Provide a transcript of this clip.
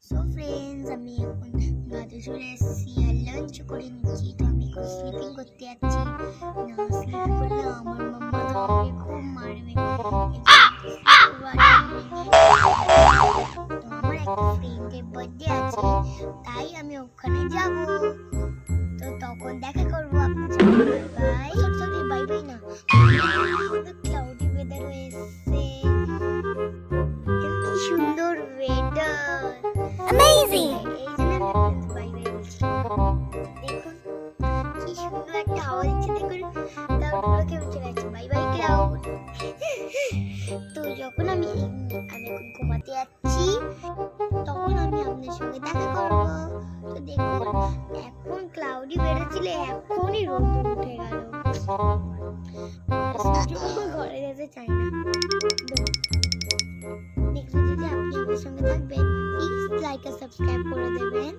So friends, আমি এখন বাড়িতে চলে এসেছি আর লাঞ্চ করে নিচ্ছি। তো আমি এখন স্লিপিং করতে যাচ্ছি। না স্লিপ করলে আমার মাম্মা তো আমাকে খুব মারবে। তো আমার একটা ফ্রেন্ডের বার্থডে আছে, তাই আমি ওখানে যাব। তো তখন দেখা করবো আপনার সাথে। Bye bye. Sorry bye bye না, ক্লাউডি ওয়েদার হয়েছে। কি সুন্দর ওয়েদার, অ্যামেজিং। এই জন্য আমি বাই বাই বলছি। দেখুন কি সুন্দর একটা হাওয়া দিচ্ছে, দেখুন ক্লাউডগুলো কেমন চলে যাচ্ছে। Bye bye cloud. তো যখন আমি এখন ঘুমাতে যাচ্ছি, তখন আমি আপনার সঙ্গে দেখা করবো। তো দেখুন এখন ক্লাউডি বেরোচ্ছিল, এখনই রোদ উঠে গেল। ঘরে যেতে চাই না। নেক্সট যদি আপনি আমার সঙ্গে থাকবেন, প্লিজ লাইক আর সাবস্ক্রাইব করে দেবেন।